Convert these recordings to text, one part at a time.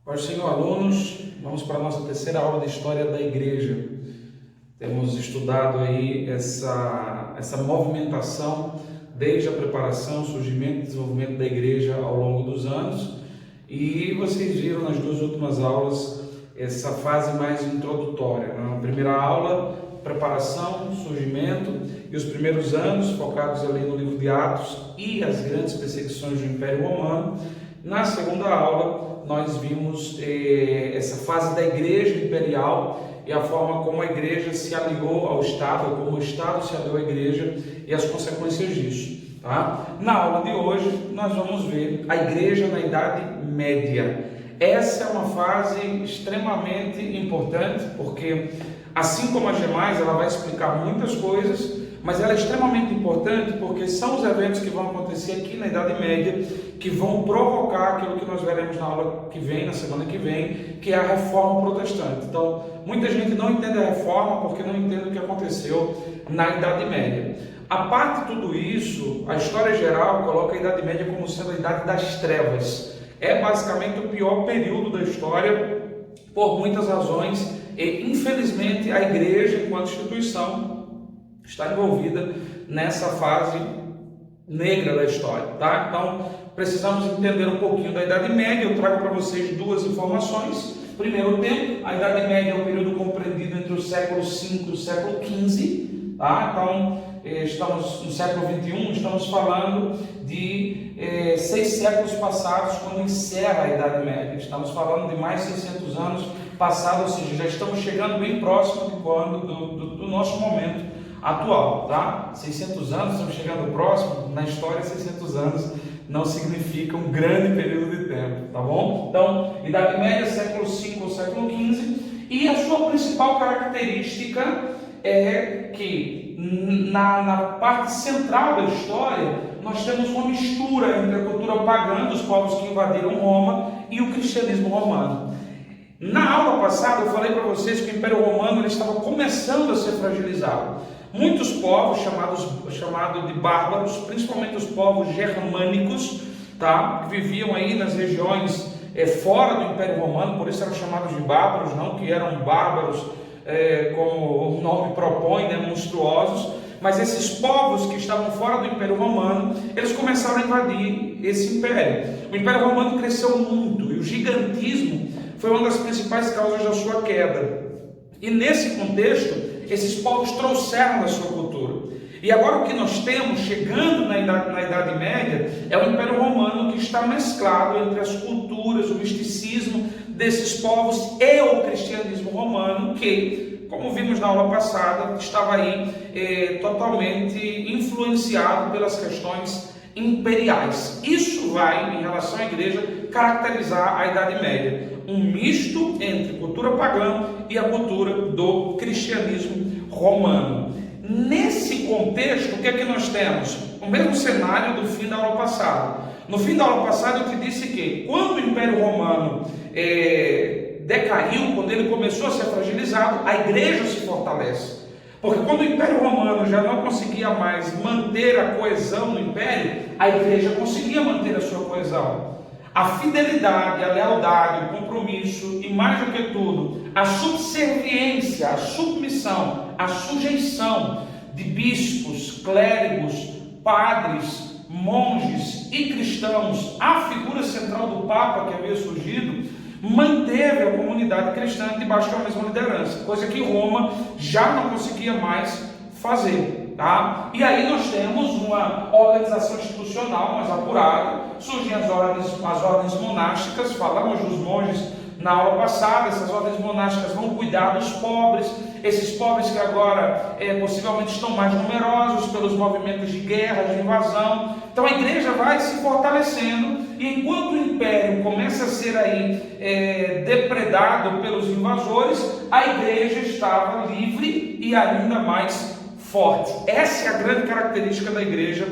Paz do Senhor, alunos, vamos para a nossa terceira aula de História da Igreja. Temos estudado aí essa movimentação desde a preparação, surgimento e desenvolvimento da igreja ao longo dos anos. E vocês viram nas duas últimas aulas essa fase mais introdutória. Na primeira aula, preparação, surgimento e os primeiros anos, focados ali no livro de Atos e as grandes perseguições do Império Romano. Na segunda aula, nós vimos essa fase da igreja imperial e a forma como a igreja se aliou ao Estado, como o Estado se aliou à igreja e as consequências disso. Tá? Na aula de hoje, nós vamos ver a igreja na Idade Média. Essa é uma fase extremamente importante, porque assim como as demais, ela vai explicar muitas coisas, mas ela é extremamente importante porque são os eventos que vão acontecer aqui na Idade Média que vão provocar aquilo que nós veremos na aula que vem, na semana que vem, que é a Reforma Protestante. Então, muita gente não entende a Reforma porque não entende o que aconteceu na Idade Média. A parte de tudo isso, a história geral coloca a Idade Média como sendo a Idade das Trevas. É basicamente o pior período da história por muitas razões e, infelizmente, a igreja, enquanto instituição, está envolvida nessa fase negra da história, tá? Então, precisamos entender um pouquinho da Idade Média. Eu trago para vocês duas informações. Primeiro tempo, a Idade Média é um período compreendido entre o século V e o século XV, tá? Então, estamos no século XXI, estamos falando de 6 séculos passados, quando encerra a Idade Média. Estamos falando de mais de 600 anos passados, ou seja, já estamos chegando bem próximo de do nosso momento atual, tá? 600 anos, estamos chegando próximo. Na história, 600 anos não significa um grande período de tempo, tá bom? Então, Idade Média, século V ou século XV, e a sua principal característica é que na parte central da história nós temos uma mistura entre a cultura pagã dos povos que invadiram Roma e o cristianismo romano. Na aula passada eu falei para vocês que o Império Romano ele estava começando a ser fragilizado. Muitos povos chamados de bárbaros, principalmente os povos germânicos, tá? Que viviam aí nas regiões fora do Império Romano, por isso eram chamados de bárbaros, não que eram bárbaros como o nome propõe, né, monstruosos, mas esses povos que estavam fora do Império Romano, eles começaram a invadir esse império. O Império Romano cresceu muito e o gigantismo foi uma das principais causas da sua queda. E nesse contexto, esses povos trouxeram da sua cultura. E agora o que nós temos, chegando na Idade Média, é o Império Romano que está mesclado entre as culturas, o misticismo desses povos e o cristianismo romano, que, como vimos na aula passada, estava aí totalmente influenciado pelas questões imperiais. Isso vai, em relação à igreja, caracterizar a Idade Média. Um misto entre cultura pagã e a cultura do cristianismo romano. Nesse contexto, o que é que nós temos? O mesmo cenário do fim da aula passada. No fim da aula passada eu te disse que quando o Império Romano decaiu, quando ele começou a ser fragilizado, a igreja se fortalece. Porque quando o Império Romano já não conseguia mais manter a coesão no Império, a igreja conseguia manter a sua coesão. A fidelidade, a lealdade, o compromisso e, mais do que tudo, a subserviência, a submissão, a sujeição de bispos, clérigos, padres, monges e cristãos à figura central do Papa que havia surgido, manteve a comunidade cristã debaixo da mesma liderança, coisa que Roma já não conseguia mais fazer. Tá? E aí nós temos uma organização institucional mais apurada, surgem as ordens monásticas, falamos dos monges na aula passada. Essas ordens monásticas vão cuidar dos pobres, esses pobres que agora possivelmente estão mais numerosos pelos movimentos de guerra, de invasão. Então a igreja vai se fortalecendo, e enquanto o império começa a ser aí depredado pelos invasores, a igreja estava livre e ainda mais forte. Essa é a grande característica da igreja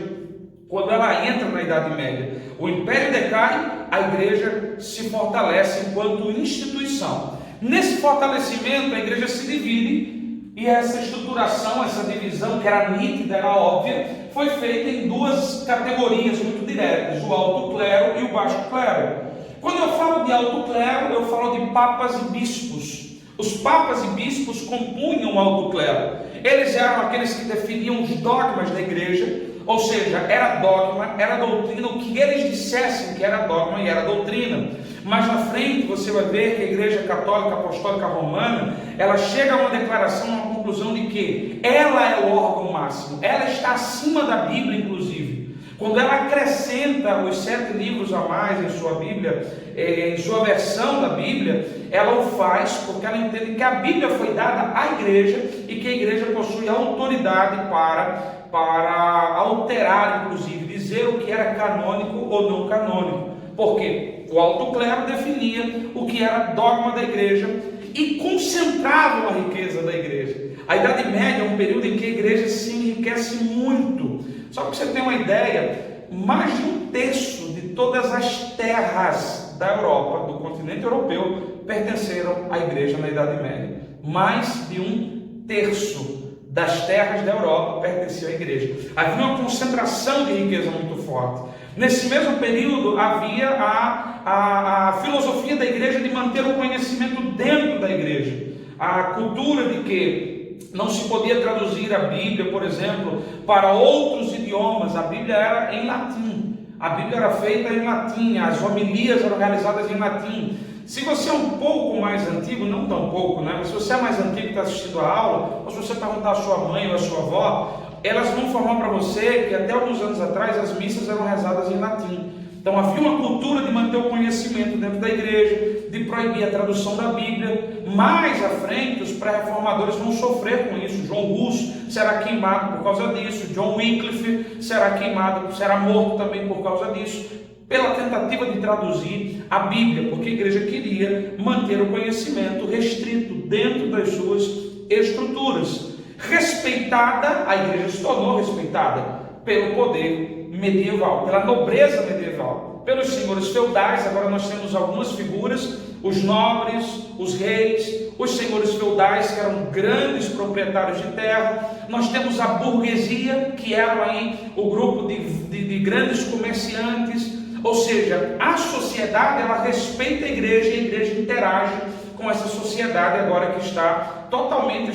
quando ela entra na Idade Média. O império decai, a igreja se fortalece enquanto instituição. Nesse fortalecimento, a igreja se divide, e essa estruturação, essa divisão que era nítida, era óbvia, foi feita em duas categorias muito diretas, o alto clero e o baixo clero. Quando eu falo de alto clero, eu falo de papas e bispos. Os papas e bispos compunham o alto clero. Eles eram aqueles que definiam os dogmas da igreja, ou seja, era dogma, era doutrina, o que eles dissessem que era dogma e era doutrina. Mas na frente você vai ver que a Igreja Católica Apostólica Romana, ela chega a uma declaração, uma conclusão de que ela é o órgão máximo, ela está acima da Bíblia, inclusive. Quando ela acrescenta os 7 livros a mais em sua Bíblia, em sua versão da Bíblia, ela o faz porque ela entende que a Bíblia foi dada à igreja e que a igreja possui autoridade para alterar, inclusive, dizer o que era canônico ou não canônico. Por quê? O alto clero definia o que era dogma da igreja e concentrava a riqueza da igreja. A Idade Média é um período em que a igreja se enriquece muito. Só para você ter uma ideia, mais de 1/3 de todas as terras da Europa, do continente europeu, pertenceram à igreja na Idade Média. Mais de 1/3 das terras da Europa pertenciam à igreja. Havia uma concentração de riqueza muito forte. Nesse mesmo período havia a filosofia da igreja de manter o conhecimento dentro da igreja. A cultura de que não se podia traduzir a Bíblia, por exemplo, para outros idiomas. A Bíblia era em latim. A Bíblia era feita em latim, as homilias eram realizadas em latim. Se você é um pouco mais antigo, não tão pouco, né? Mas se você é mais antigo e está assistindo a aula, ou se você perguntar à sua mãe ou à sua avó, elas vão informar para você que até alguns anos atrás as missas eram rezadas em latim. Então havia uma cultura de manter o conhecimento dentro da igreja, de proibir a tradução da Bíblia. Mais à frente, os pré-reformadores vão sofrer com isso. João Hus será queimado por causa disso. John Wycliffe será queimado, será morto também por causa disso, pela tentativa de traduzir a Bíblia, porque a igreja queria manter o conhecimento restrito dentro das suas estruturas. Respeitada, a igreja se tornou respeitada pelo poder medieval, pela nobreza medieval, pelos senhores feudais. Agora nós temos algumas figuras: os nobres, os reis, os senhores feudais, que eram grandes proprietários de terra. Nós temos a burguesia, que era aí o grupo de grandes comerciantes. Ou seja, a sociedade, ela respeita a igreja e a igreja interage com essa sociedade agora que está totalmente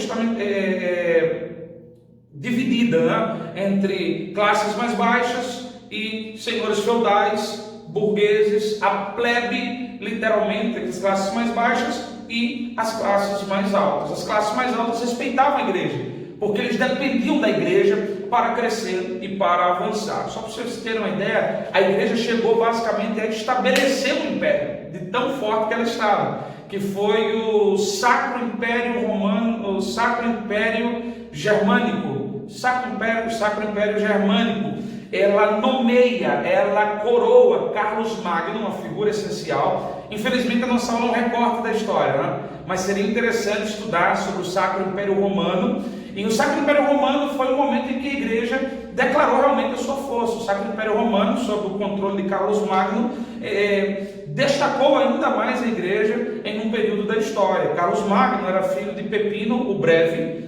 dividida, né? Entre classes mais baixas e senhores feudais, burgueses, a plebe, literalmente, as classes mais baixas e as classes mais altas. As classes mais altas respeitavam a igreja, porque eles dependiam da igreja para crescer e para avançar. Só para vocês terem uma ideia, a igreja chegou basicamente a estabelecer um império, de tão forte que ela estava, que foi o Sacro Império Romano, o Sacro Império Germânico. Sacro Império Germânico. Ela nomeia, ela coroa Carlos Magno, uma figura essencial. Infelizmente a nossa aula é um recorte da história, né? Mas seria interessante estudar sobre o Sacro Império Romano. E o Sacro Império Romano foi o momento em que a igreja declarou realmente a sua força. O Sacro Império Romano, sob o controle de Carlos Magno, destacou ainda mais a igreja em um período da história. Carlos Magno era filho de Pepino o Breve.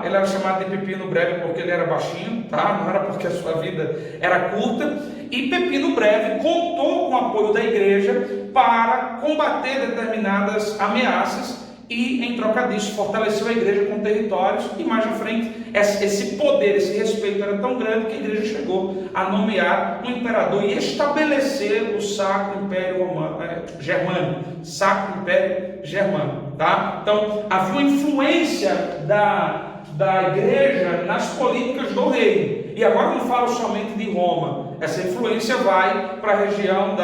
Ele era chamado de Pepino Breve porque ele era baixinho, não era porque a sua vida era curta. E Pepino Breve contou com o apoio da igreja para combater determinadas ameaças e, em troca disso, fortaleceu a igreja com territórios. E mais à frente, esse poder, esse respeito era tão grande que a igreja chegou a nomear um imperador e estabelecer o Sacro Império Germânico. Sacro Império Germânico, Então, havia uma influência da igreja nas políticas do rei. E agora não falo somente de Roma. Essa influência vai para a região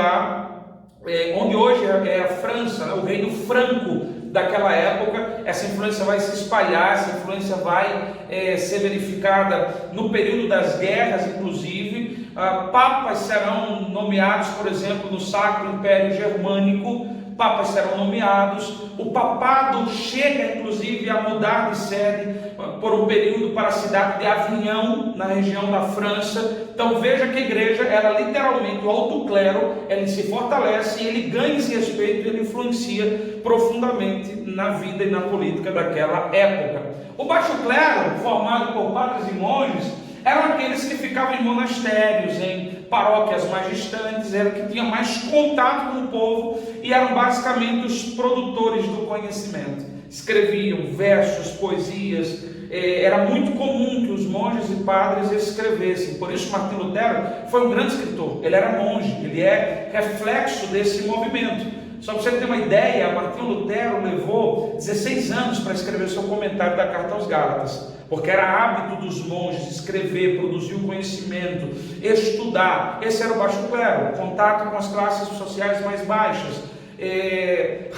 onde hoje é a França, o reino franco daquela época. Essa influência vai se espalhar, essa influência vai ser verificada no período das guerras, inclusive. Papas serão nomeados, por exemplo, no Sacro Império Germânico. Papas serão nomeados. O papado chega, inclusive, a mudar de sede por um período para a cidade de Avignon, na região da França. Então veja que a igreja, ela literalmente, o alto clero, ele se fortalece, ele ganha esse respeito, ele influencia profundamente na vida e na política daquela época. O baixo clero, formado por padres e monges, eram aqueles que ficavam em monastérios, em paróquias mais distantes, eram que tinham mais contato com o povo e eram basicamente os produtores do conhecimento. Escreviam versos, poesias, era muito comum que os monges e padres escrevessem. Por isso Martinho Lutero foi um grande escritor. Ele era monge, ele é reflexo desse movimento. Só para você ter uma ideia, Martinho Lutero levou 16 anos para escrever o seu comentário da Carta aos Gálatas, porque era hábito dos monges escrever, produzir o conhecimento, estudar. Esse era o baixo clero, contato com as classes sociais mais baixas,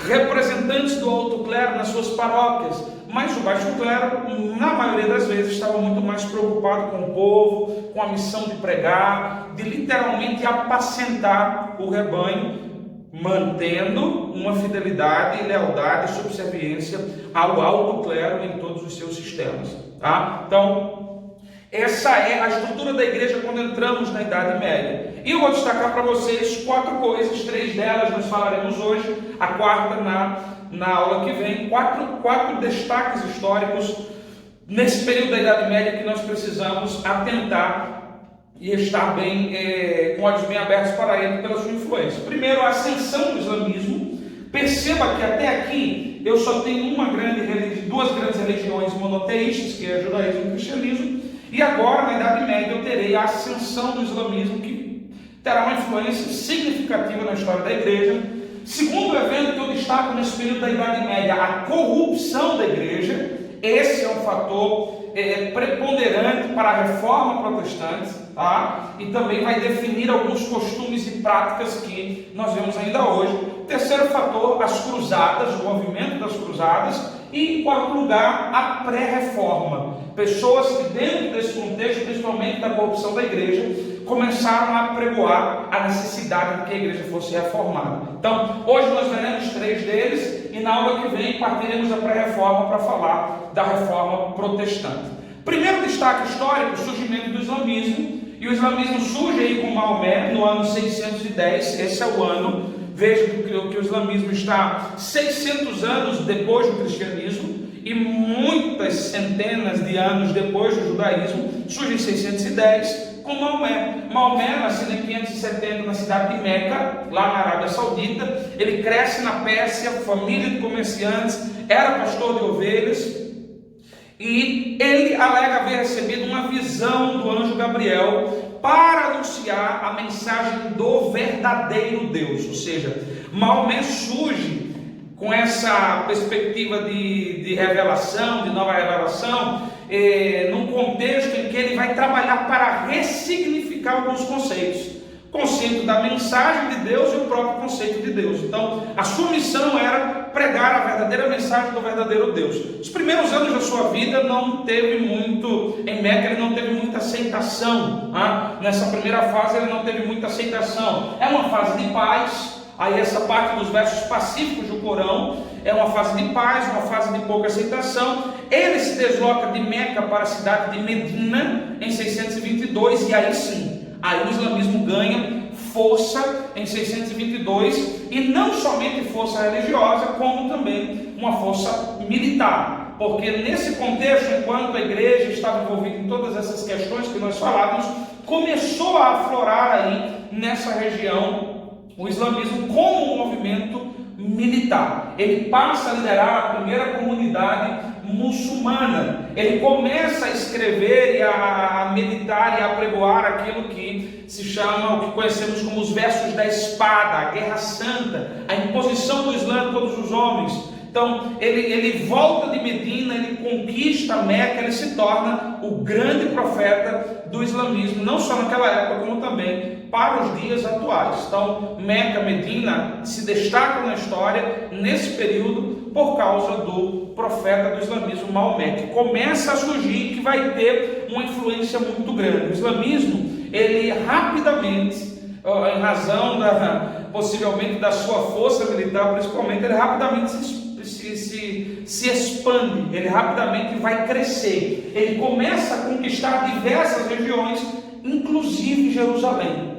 representantes do alto clero nas suas paróquias. Mas o baixo clero, na maioria das vezes, estava muito mais preocupado com o povo, com a missão de pregar, de literalmente apacentar o rebanho, mantendo uma fidelidade, lealdade e subserviência ao alto clero em todos os seus sistemas, tá? Então, essa é a estrutura da igreja quando entramos na Idade Média. E eu vou destacar para vocês 4 coisas, 3 delas nós falaremos hoje, a quarta na aula que vem, quatro destaques históricos nesse período da Idade Média que nós precisamos atentar e estar bem, com olhos bem abertos para ele pela sua influência. Primeiro, a ascensão do islamismo. Perceba que até aqui eu só tenho duas grandes religiões monoteístas, que é o judaísmo e o cristianismo, e agora na Idade Média eu terei a ascensão do islamismo, que terá uma influência significativa na história da igreja. Segundo evento que eu destaco nesse período da Idade Média, a corrupção da igreja. Esse é um fator preponderante para a reforma protestante, tá? E também vai definir alguns costumes e práticas que nós vemos ainda hoje. Terceiro fator, as cruzadas, o movimento das cruzadas. E em quarto lugar, a pré-reforma. Pessoas que dentro desse contexto, principalmente da corrupção da igreja, começaram a pregoar a necessidade de que a igreja fosse reformada. Então, hoje nós veremos 3 deles e na aula que vem partiremos da pré-reforma para falar da reforma protestante. Primeiro destaque histórico, o surgimento do islamismo. E o islamismo surge aí com Maomé no ano 610, esse é o ano. Veja que o islamismo está 600 anos depois do cristianismo e muitas centenas de anos depois do judaísmo. Surge em 610 com Maomé. Maomé, nascido em 570 na cidade de Meca, lá na Arábia Saudita. Ele cresce na Pérsia, família de comerciantes, era pastor de ovelhas. E ele alega haver recebido uma visão do anjo Gabriel para anunciar a mensagem do verdadeiro Deus. Ou seja, Maomé surge com essa perspectiva de revelação, de nova revelação, num contexto em que ele vai trabalhar para ressignificar alguns conceitos. O conceito da mensagem de Deus e o próprio conceito de Deus. Então, a sua missão era pregar a verdadeira mensagem do verdadeiro Deus. Os primeiros anos da sua vida não teve muito, em Meca ele não teve muita aceitação. Nessa primeira fase ele não teve muita aceitação. É uma fase de paz. Aí essa parte dos versos pacíficos do Corão é uma fase de paz, uma fase de pouca aceitação. Ele se desloca de Meca para a cidade de Medina em 622 e aí sim, aí o islamismo ganha força em 622 e não somente força religiosa, como também uma força militar. Porque nesse contexto, enquanto a igreja estava envolvida em todas essas questões que nós falávamos, começou a aflorar aí nessa região o islamismo como um movimento militar. Ele passa a liderar a primeira comunidade muçulmana. Ele começa a escrever e a meditar e a pregoar aquilo que se chama, o que conhecemos como os versos da espada, a guerra santa, a imposição do Islã a todos os homens. Então, ele volta de Medina, ele conquista Meca, ele se torna o grande profeta do islamismo, não só naquela época, como também para os dias atuais. Então, Meca, Medina se destacam na história nesse período por causa do profeta do islamismo, Maomé, que começa a surgir e que vai ter uma influência muito grande. O islamismo, ele rapidamente, em razão possivelmente da sua força militar, principalmente, ele rapidamente se expande, ele rapidamente vai crescer, ele começa a conquistar diversas regiões, inclusive Jerusalém.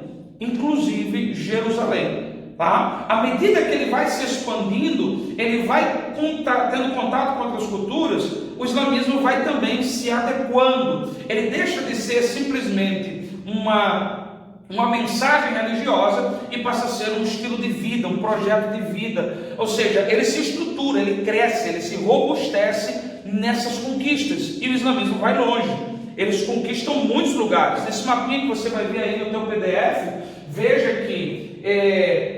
Tá? À medida que ele vai se expandindo, ele vai tendo contato com outras culturas, o islamismo vai também se adequando. Ele deixa de ser simplesmente uma mensagem religiosa e passa a ser um estilo de vida, um projeto de vida. Ou seja, ele se estrutura, ele cresce, ele se robustece nessas conquistas. E o islamismo vai longe. Eles conquistam muitos lugares. Nesse mapinha que você vai ver aí no teu PDF, veja que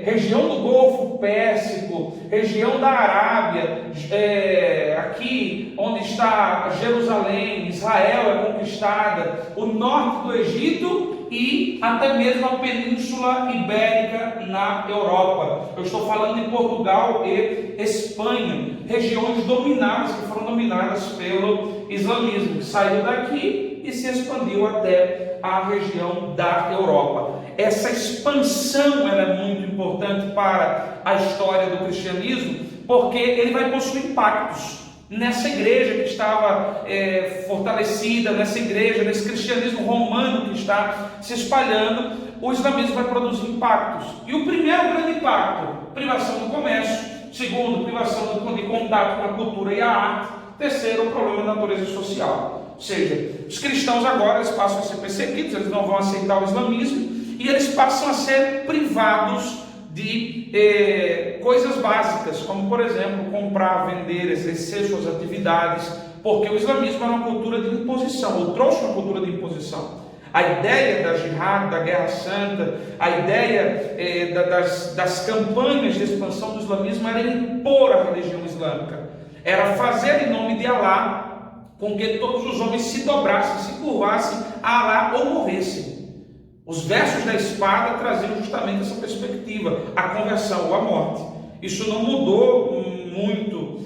região do Golfo Pérsico, região da Arábia, aqui onde está Jerusalém, Israel é conquistada, o norte do Egito e até mesmo a Península Ibérica na Europa. Eu estou falando de Portugal e Espanha, regiões dominadas, que foram dominadas pelo islamismo, que saiu daqui e se expandiu até a região da Europa. Essa expansão ela é muito importante para a história do cristianismo, porque ele vai possuir impactos nessa igreja que estava fortalecida, nessa igreja, nesse cristianismo romano que está se espalhando. O islamismo vai produzir impactos. E o primeiro grande impacto, privação do comércio. Segundo, privação de contato com a cultura e a arte. Terceiro, o problema da natureza social. Ou seja, os cristãos agora eles passam a ser perseguidos, eles não vão aceitar o islamismo e eles passam a ser privados de coisas básicas, como por exemplo, comprar, vender, exercer suas atividades, porque o islamismo era uma cultura de imposição, ou trouxe uma cultura de imposição. A ideia da jihad, da guerra santa, a ideia das campanhas de expansão do islamismo era impor a religião islâmica, era fazer em nome de Alá com que todos os homens se dobrassem, se curvassem a Alá ou morressem. Os versos da espada traziam justamente essa perspectiva, a conversão ou a morte. Isso não mudou muito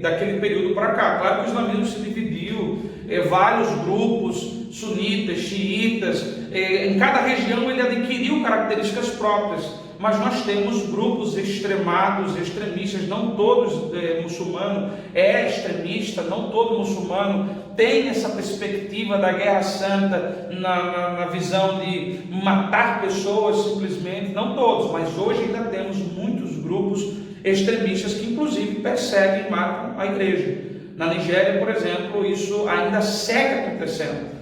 daquele período para cá. Claro que o islamismo se dividiu, vários grupos, sunitas, xiitas, em cada região ele adquiriu características próprias. Mas nós temos grupos extremados, extremistas, não todos muçulmano é extremista, não todo muçulmano tem essa perspectiva da guerra santa na visão de matar pessoas simplesmente, não todos, mas hoje ainda temos muitos grupos extremistas que inclusive perseguem e matam a igreja. Na Nigéria, por exemplo, isso ainda segue acontecendo.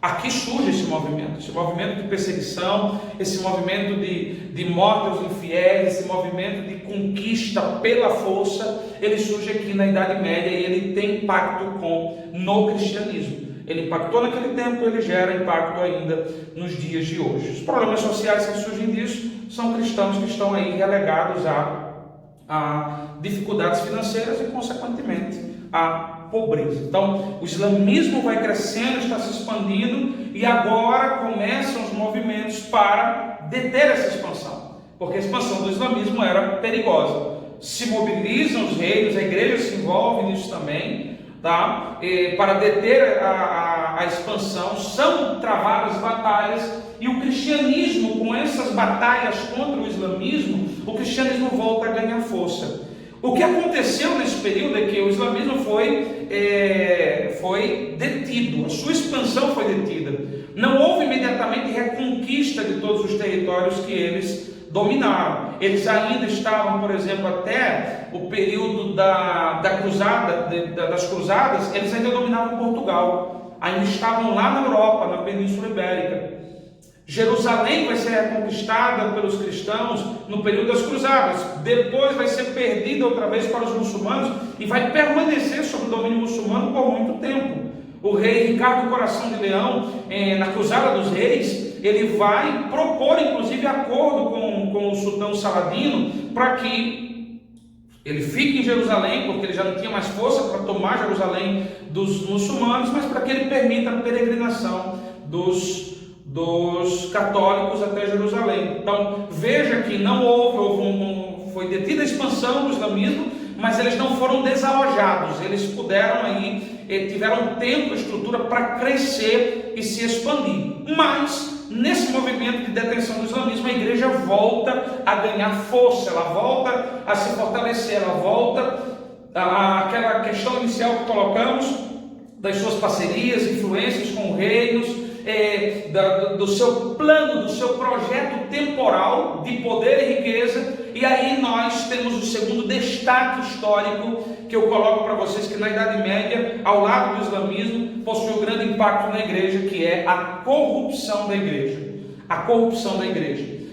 Aqui surge esse movimento de perseguição, esse movimento de morte aos infiéis, esse movimento de conquista pela força. Ele surge aqui na Idade Média e ele tem impacto no cristianismo. Ele impactou naquele tempo, ele gera impacto ainda nos dias de hoje. Os problemas sociais que surgem disso são cristãos que estão aí relegados a dificuldades financeiras e, consequentemente, a pobreza. Então, o islamismo vai crescendo, está se expandindo e agora começam os movimentos para deter essa expansão, porque a expansão do islamismo era perigosa. Se mobilizam os reinos, a igreja se envolve nisso também, tá? Para deter a expansão, são travadas batalhas e o cristianismo, com essas batalhas contra o islamismo, o cristianismo volta a ganhar força. O que aconteceu nesse período é que o islamismo foi detido, a sua expansão foi detida. Não houve imediatamente reconquista de todos os territórios que eles dominaram. Eles ainda estavam, por exemplo, até o período das cruzadas, eles ainda dominavam Portugal. Ainda estavam lá na Europa, na Península Ibérica. Jerusalém vai ser reconquistada pelos cristãos no período das cruzadas, depois vai ser perdida outra vez para os muçulmanos e vai permanecer sob o domínio muçulmano por muito tempo. O rei Ricardo Coração de Leão, na Cruzada dos Reis, ele vai propor inclusive acordo com o sultão Saladino para que ele fique em Jerusalém, porque ele já não tinha mais força para tomar Jerusalém dos muçulmanos, mas para que ele permita a peregrinação dos católicos até Jerusalém. Então veja que não foi detida a expansão do islamismo, mas eles não foram desalojados, eles tiveram tempo, estrutura para crescer e se expandir. Mas nesse movimento de detenção do islamismo, a igreja volta a ganhar força, ela volta a se fortalecer, ela volta àquela questão inicial que colocamos das suas parcerias, influências com reinos. do seu plano, do seu projeto temporal de poder e riqueza. E aí nós temos o segundo destaque histórico que eu coloco para vocês, que na Idade Média, ao lado do islamismo, possui um grande impacto na igreja, que é a corrupção da igreja. A corrupção da igreja.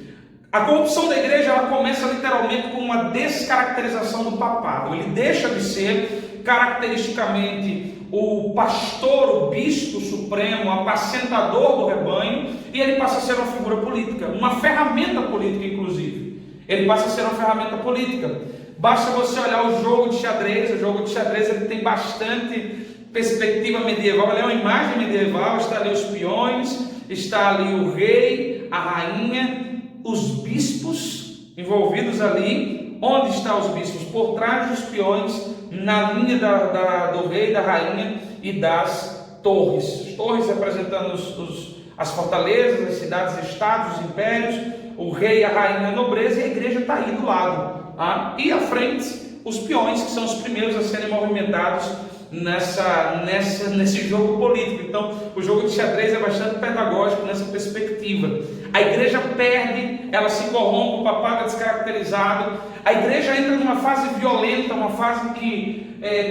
A corrupção da igreja, ela começa literalmente com uma descaracterização do papado. Ele deixa de ser caracteristicamente o pastor, o bispo supremo, o apacentador do rebanho, e ele passa a ser uma figura política, uma ferramenta política, inclusive. Ele passa a ser uma ferramenta política. Basta você olhar o jogo de xadrez. O jogo de xadrez ele tem bastante perspectiva medieval. Ele é uma imagem medieval. Está ali os peões, está ali o rei, a rainha, os bispos envolvidos ali. Onde estão os bispos? Por trás dos peões, na linha do rei, da rainha e das torres. As torres representando as fortalezas, as cidades, estados, os impérios, o rei, a rainha, a nobreza, e a igreja está aí do lado. Tá? E à frente, os peões, que são os primeiros a serem movimentados nesse jogo político. Então, o jogo de xadrez é bastante pedagógico nessa perspectiva. A igreja perde, ela se corrompe, o papado é descaracterizado. A igreja entra numa fase violenta, uma fase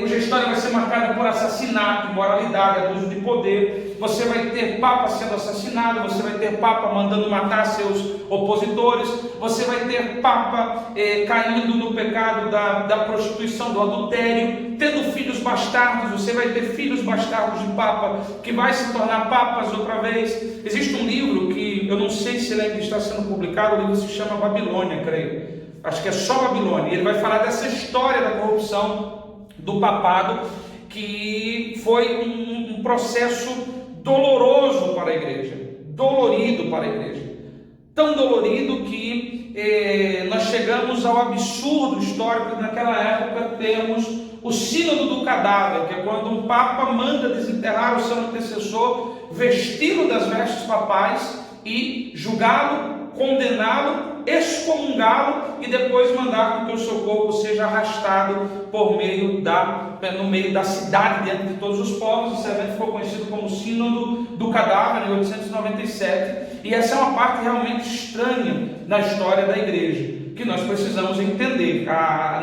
cuja história vai ser marcada por assassinato, imoralidade, abuso de poder. Você vai ter papa sendo assassinado, você vai ter papa mandando matar seus opositores, você vai ter papa caindo no pecado da prostituição, do adultério, tendo filhos bastardos. Você vai ter filhos bastardos de papa que vai se tornar papas outra vez. Existe um livro que eu não sei se ele ainda está sendo publicado, o livro se chama Babilônia, creio. Acho que é só Babilônia. Ele vai falar dessa história da corrupção do papado, que foi um processo doloroso para a igreja, dolorido para a igreja, tão dolorido que nós chegamos ao absurdo histórico que naquela época temos o sínodo do cadáver, que é quando um papa manda desenterrar o seu antecessor, vesti-lo das vestes papais e julgá-lo, condená-lo, excomungá-lo e depois mandar com que o seu corpo seja arrastado no meio da cidade, diante de todos os povos. Esse evento ficou conhecido como Sínodo do Cadáver, em 897, e essa é uma parte realmente estranha na história da igreja, que nós precisamos entender.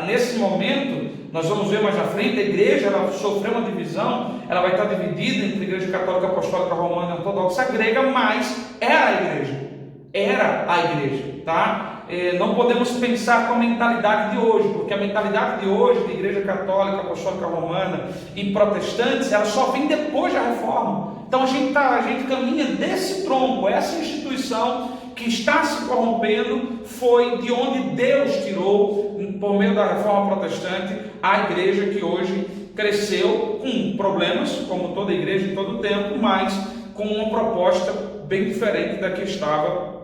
Nesse momento, nós vamos ver mais à frente, a igreja ela sofreu uma divisão, ela vai estar dividida entre a igreja católica, apostólica, romana e ortodoxa grega, mas era a igreja, tá? Não podemos pensar com a mentalidade de hoje, porque a mentalidade de hoje, de igreja católica, apostólica, romana e protestantes, ela só vem depois da reforma. Então a gente caminha desse tronco. Essa instituição que está se corrompendo foi de onde Deus tirou, por meio da reforma protestante, a igreja que hoje cresceu com problemas, como toda igreja em todo o tempo, mas com uma proposta bem diferente da que estava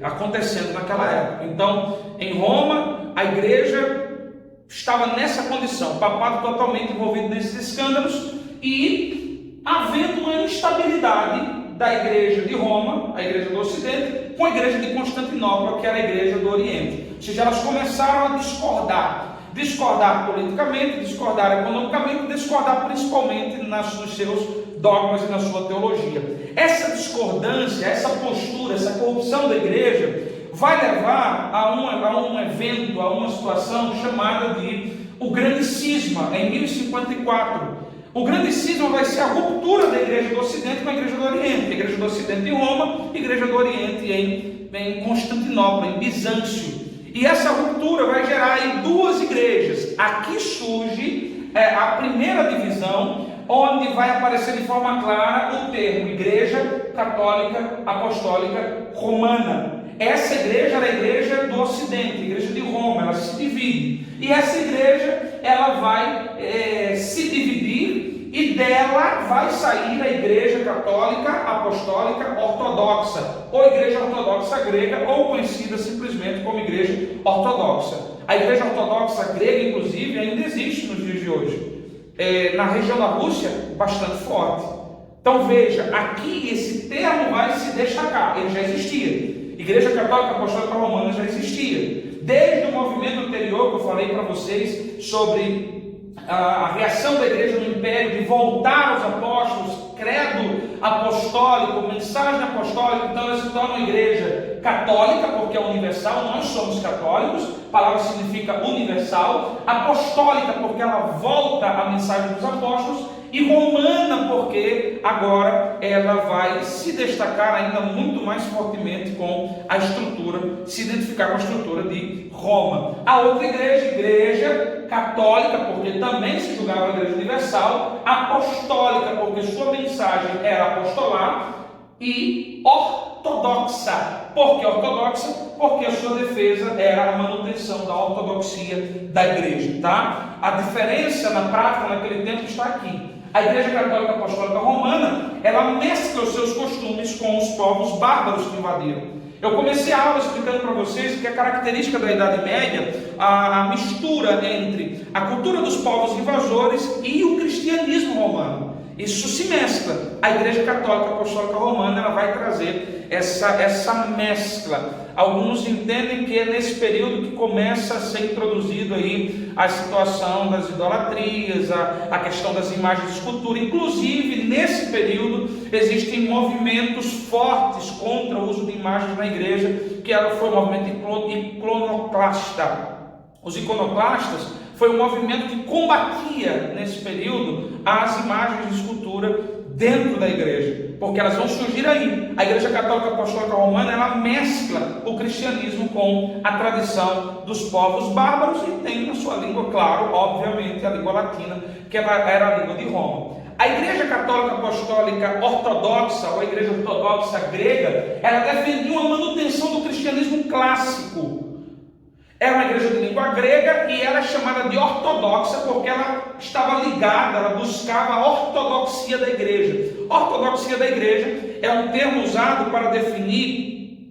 acontecendo naquela época. Então, em Roma, a igreja estava nessa condição, o papado totalmente envolvido nesses escândalos e havendo uma instabilidade da igreja de Roma, a igreja do Ocidente, com a igreja de Constantinopla, que era a igreja do Oriente. Ou seja, elas começaram a discordar politicamente, discordar economicamente, discordar principalmente nos seus dogmas e na sua teologia. Essa discordância, essa postura, essa corrupção da igreja vai levar a um evento, a uma situação chamada de o Grande Cisma, em 1054. O Grande Cisma vai ser a ruptura da igreja do Ocidente com a igreja do Oriente. A igreja do Ocidente em Roma, a igreja do Oriente em Constantinopla, em Bizâncio. E essa ruptura vai gerar aí duas igrejas. Aqui surge a primeira divisão, onde vai aparecer de forma clara o termo Igreja Católica Apostólica Romana. Essa igreja era a igreja do Ocidente, a igreja de Roma, ela se divide. E essa igreja, ela vai se dividir e dela vai sair a Igreja Católica Apostólica Ortodoxa, ou Igreja Ortodoxa Grega, ou conhecida simplesmente como Igreja Ortodoxa. A Igreja Ortodoxa Grega, inclusive, ainda existe nos dias de hoje. Na região da Rússia, bastante forte. Então veja, aqui esse termo vai se destacar. Ele já existia. Igreja Católica Apostólica Romana já existia. Desde o movimento anterior que eu falei para vocês sobre a reação da igreja no Império, de voltar aos apóstolos, credo apostólico, mensagem apostólica, então ela se torna uma igreja católica, porque é universal, nós somos católicos, a palavra significa universal, apostólica, porque ela volta à mensagem dos apóstolos, e romana, porque agora ela vai se destacar ainda muito mais fortemente com a estrutura, se identificar com a estrutura de Roma. A outra igreja, igreja católica, porque também se julgava a igreja universal, apostólica, porque sua mensagem era apostolar, e ortodoxa. Por que ortodoxa? Porque a sua defesa era a manutenção da ortodoxia da igreja, tá? A diferença na prática naquele tempo está aqui. A Igreja Católica Apostólica Romana, ela mescla os seus costumes com os povos bárbaros que invadiram. Eu comecei a aula explicando para vocês que a característica da Idade Média, a mistura entre a cultura dos povos invasores e o cristianismo romano. Isso se mescla. A Igreja Católica Apostólica Romana, ela vai trazer essa mescla. Alguns entendem que é nesse período que começa a ser introduzido aí a situação das idolatrias, a questão das imagens de escultura. Inclusive, nesse período, existem movimentos fortes contra o uso de imagens na igreja, que ela foi o movimento iconoclasta. Os iconoclastas foi um movimento que combatia, nesse período, as imagens de escultura dentro da igreja, porque elas vão surgir aí. A Igreja Católica Apostólica Romana, ela mescla o cristianismo com a tradição dos povos bárbaros e tem na sua língua, claro, obviamente, a língua latina, que era a língua de Roma. A Igreja Católica Apostólica Ortodoxa, ou a Igreja Ortodoxa Grega, ela defendia uma manutenção do cristianismo clássico. Era uma igreja de língua grega e ela é chamada de ortodoxa porque ela estava ligada, ela buscava a ortodoxia da igreja. Ortodoxia da igreja é um termo usado para definir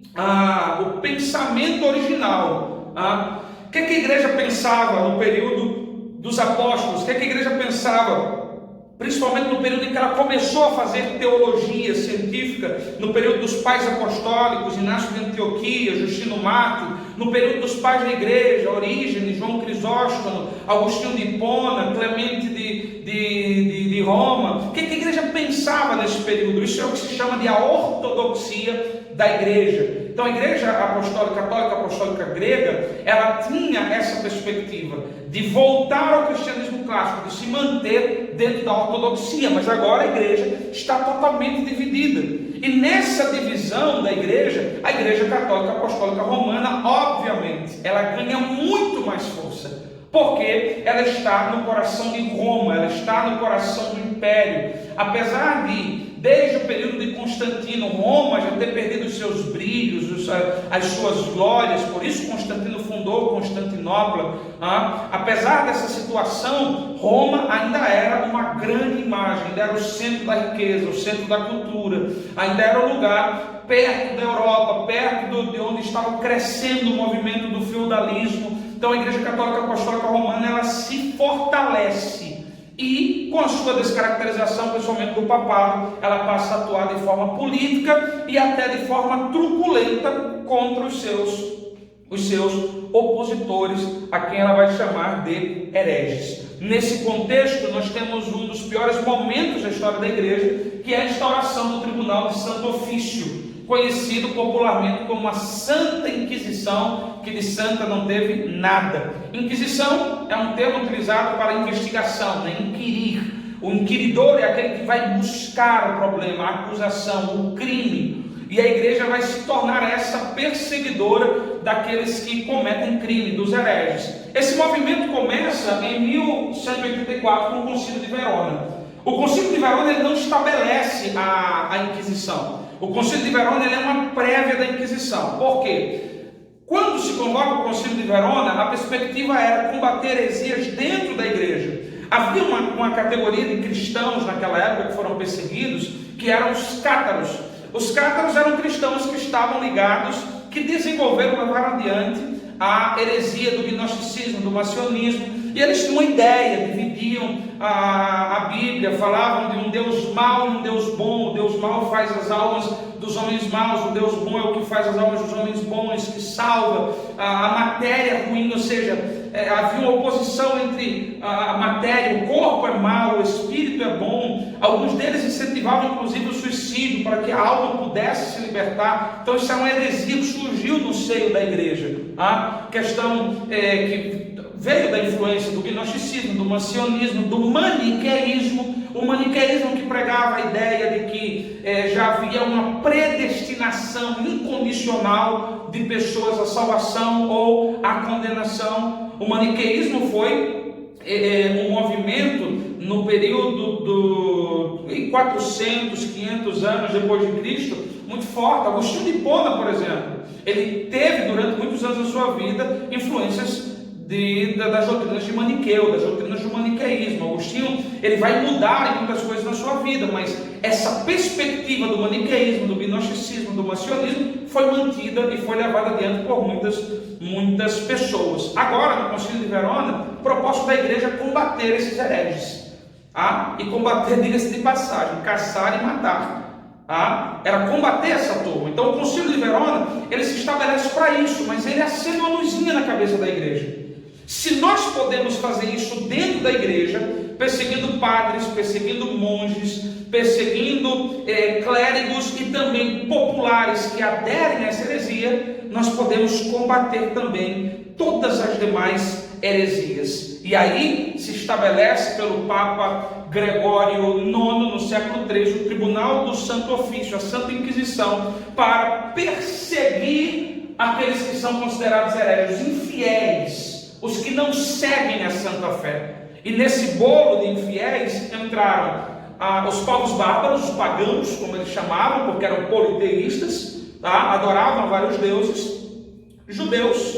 o pensamento original. O que a igreja pensava no período dos apóstolos? O que a igreja pensava? Principalmente no período em que ela começou a fazer teologia científica, no período dos pais apostólicos, Inácio de Antioquia, Justino Mártir, no período dos pais da igreja, Orígenes, João Crisóstomo, Agostinho de Hipona, Clemente de Roma. O que a igreja pensava nesse período? Isso é o que se chama de a ortodoxia da igreja. Então a igreja apostólica, católica apostólica grega, ela tinha essa perspectiva de voltar ao cristianismo clássico, de se manter dentro da ortodoxia, mas agora a igreja está totalmente dividida. E nessa divisão da igreja, a Igreja Católica Apostólica Romana, obviamente, ela ganha muito mais força, porque ela está no coração de Roma, ela está no coração do Império. Apesar de, desde o período de Constantino, Roma já ter perdido os seus brilhos, as suas glórias, por isso Constantino fundou Constantinopla. Apesar dessa situação, Roma ainda era uma grande imagem, ainda era o centro da riqueza, o centro da cultura, ainda era o lugar perto da Europa, perto de onde estava crescendo o movimento do feudalismo. Então a Igreja Católica Apostólica Romana, ela se fortalece e com a sua descaracterização, principalmente do papado, ela passa a atuar de forma política e até de forma truculenta contra os seus opositores, a quem ela vai chamar de hereges. Nesse contexto, nós temos um dos piores momentos da história da igreja, que é a instauração do Tribunal de Santo Ofício, conhecido popularmente como a Santa Inquisição, que de santa não teve nada. Inquisição é um termo utilizado para investigação, né? Inquirir. O inquiridor é aquele que vai buscar o problema, a acusação, o crime. E a igreja vai se tornar essa perseguidora daqueles que cometem crime, dos hereges. Esse movimento começa em 1184 com o Concílio de Verona. O Concílio de Verona, ele não estabelece a Inquisição. O Concílio de Verona, ele é uma prévia da Inquisição. Por quê? Quando se convoca o Concílio de Verona, a perspectiva era combater heresias dentro da igreja. Havia uma categoria de cristãos naquela época que foram perseguidos, que eram os cátaros. Os cátaros eram cristãos que estavam ligados, que desenvolveram, levaram adiante a heresia do gnosticismo, do macionismo, e eles tinham uma ideia, dividiam a Bíblia, falavam de um Deus mau e um Deus bom. O Deus mau faz as almas dos homens maus, o Deus bom é o que faz as almas dos homens bons, que salva a matéria ruim, ou seja, havia uma oposição entre a matéria, o corpo é mau, o espírito é bom. Alguns deles incentivavam inclusive o suicídio para que a alma pudesse se libertar. Então isso é uma heresia que surgiu no seio da igreja. A questão que veio da influência do gnosticismo, do mansionismo, do maniqueísmo. O maniqueísmo que pregava a ideia de que já havia uma predestinação incondicional de pessoas à salvação ou à condenação. O maniqueísmo foi um movimento no período em 400, 500 anos depois de Cristo, muito forte. Agostinho de Hipona, por exemplo, ele teve durante muitos anos da sua vida influências das doutrinas de Maniqueu, das doutrinas do maniqueísmo. Agostinho, ele vai mudar em muitas coisas na sua vida, mas essa perspectiva do maniqueísmo, do gnosticismo, do mansionismo foi mantida e foi levada adiante por muitas pessoas. Agora, no Concílio de Verona, o propósito da igreja é combater esses hereges, e combater, diga-se de passagem, caçar e matar. Era combater essa turma. Então o Concílio de Verona, ele se estabelece para isso, mas ele acende uma luzinha na cabeça da igreja. Se nós podemos fazer isso dentro da igreja, perseguindo padres, perseguindo monges, perseguindo clérigos e também populares que aderem a essa heresia, nós podemos combater também todas as demais heresias. E aí se estabelece pelo Papa Gregório IX, no século III, o Tribunal do Santo Ofício, a Santa Inquisição, para perseguir aqueles que são considerados hereges, infiéis, os que não seguem a santa fé. E nesse bolo de infiéis entraram os povos bárbaros, os pagãos, como eles chamavam, porque eram politeístas, adoravam vários deuses, judeus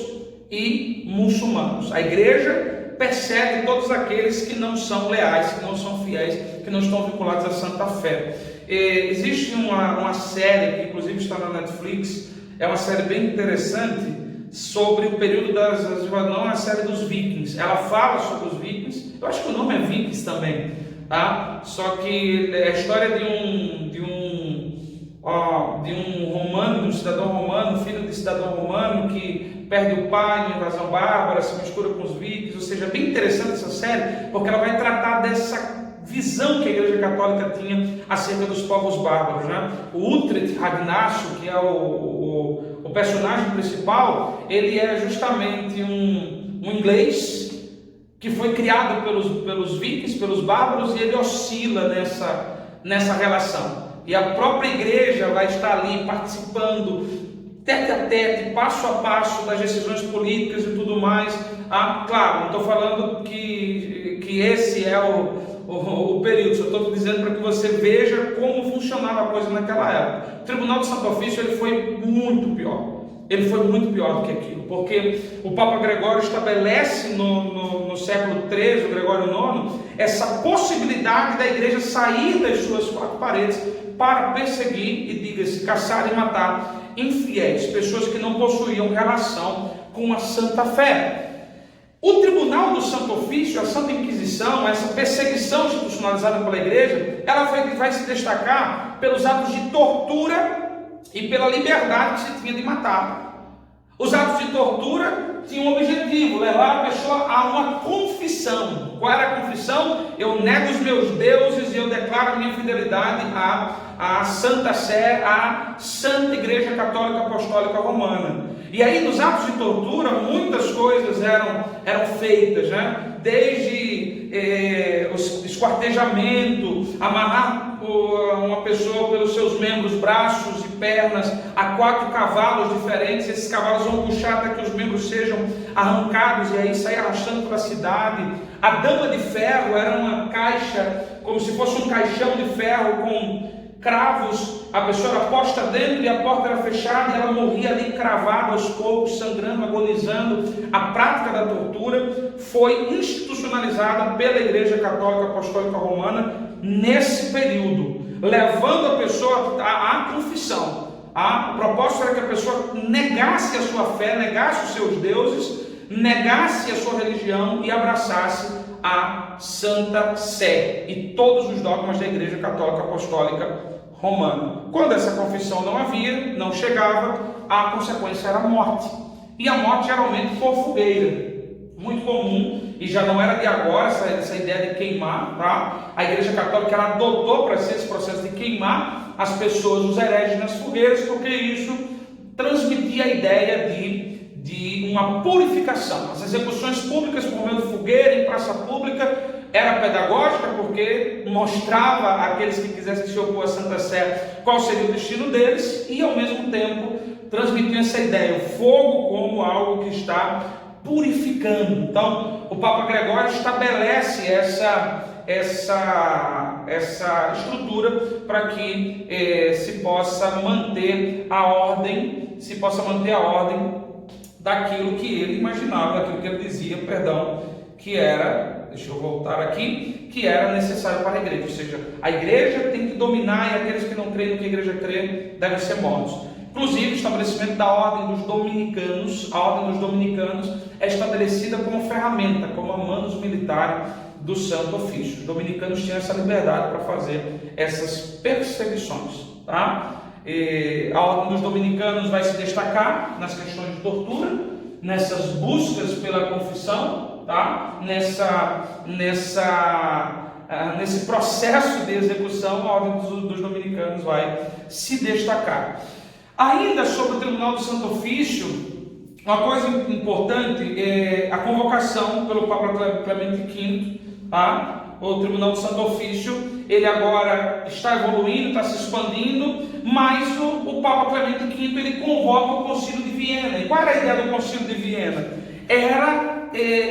e muçulmanos. A igreja persegue todos aqueles que não são leais, que não são fiéis, que não estão vinculados à santa fé. Existe uma série que inclusive está na Netflix, é uma série bem interessante, sobre o período não a série dos vikings. Ela fala sobre os vikings. Eu acho que o nome é Vikings também, só que é a história de um romano, de um cidadão romano, filho de cidadão romano, que perde o pai numa invasão bárbara, se mistura com os vikings. Ou seja, é bem interessante essa série, porque ela vai tratar dessa visão que a Igreja Católica tinha acerca dos povos bárbaros. O Uhtred Ragnarsson, que é o personagem principal, ele é justamente um inglês que foi criado pelos vikings, pelos bárbaros, e ele oscila nessa relação. E a própria igreja vai estar ali participando, tete a tete, passo a passo, das decisões políticas e tudo mais. Claro, não estou falando que esse é o período, só estou dizendo para que você veja como funcionava a coisa naquela época. O Tribunal do Santo Ofício ele foi muito pior. Ele foi muito pior do que aquilo, porque o Papa Gregório estabelece no século XIII, o Gregório IX, essa possibilidade da igreja sair das suas quatro paredes para perseguir e, diga-se, caçar e matar infiéis, pessoas que não possuíam relação com a santa fé. O Tribunal do Santo Ofício, a Santa Inquisição, essa perseguição institucionalizada pela igreja, ela vai se destacar pelos atos de tortura e pela liberdade que se tinha de matar. Os atos de tortura tinham um objetivo: levar a pessoa a uma confissão. Qual era a confissão? Eu nego os meus deuses e eu declaro a minha fidelidade à Santa Sé, à Santa Igreja Católica Apostólica Romana. E aí, nos atos de tortura, muitas coisas eram feitas, desde o esquartejamento, amarrar uma pessoa pelos seus membros, braços e pernas a 4 cavalos diferentes. Esses cavalos vão puxar até que os membros sejam arrancados e aí sair arrastando para a cidade. A dama de ferro era uma caixa, como se fosse um caixão de ferro com cravos. A pessoa era posta dentro e a porta era fechada e ela morria ali cravada aos poucos, sangrando, agonizando. A prática da tortura foi institucionalizada pela Igreja Católica Apostólica Romana nesse período, levando a pessoa à confissão. O propósito era que a pessoa negasse a sua fé, negasse os seus deuses, negasse a sua religião e abraçasse a Santa Sé e todos os dogmas da Igreja Católica Apostólica Romana. Quando essa confissão não chegava, a consequência era a morte. E a morte geralmente por fogueira. muito comum, e já não era de agora essa ideia de queimar, tá? A Igreja Católica ela adotou para si esse processo de queimar as pessoas, os hereges nas fogueiras, porque isso transmitia a ideia de uma purificação. As execuções públicas por meio de fogueira em praça pública era pedagógica, porque mostrava àqueles que quisessem se opor à Santa Sé qual seria o destino deles, e ao mesmo tempo transmitia essa ideia, o fogo como algo que está purificando. Então o Papa Gregório estabelece essa estrutura para que se possa manter a ordem, daquilo que ele imaginava, daquilo que ele dizia, que era, deixa eu voltar aqui, que era necessário para a igreja. Ou seja, a igreja tem que dominar, e aqueles que não creem no que a igreja crê devem ser mortos. Inclusive, o estabelecimento da ordem dos dominicanos, a ordem dos dominicanos é estabelecida como ferramenta, como a manus militare do Santo Ofício. Os dominicanos tinham essa liberdade para fazer essas perseguições, tá? A ordem dos dominicanos vai se destacar nas questões de tortura, nessas buscas pela confissão, tá? Nesse processo de execução, a ordem dos dominicanos vai se destacar. Ainda sobre o Tribunal do Santo Ofício, uma coisa importante é a convocação pelo Papa Clemente V, tá? O Tribunal do Santo Ofício, ele agora está evoluindo, está se expandindo, mas o Papa Clemente V, ele convoca o Concílio de Viena. E qual era a ideia do Concílio de Viena? Era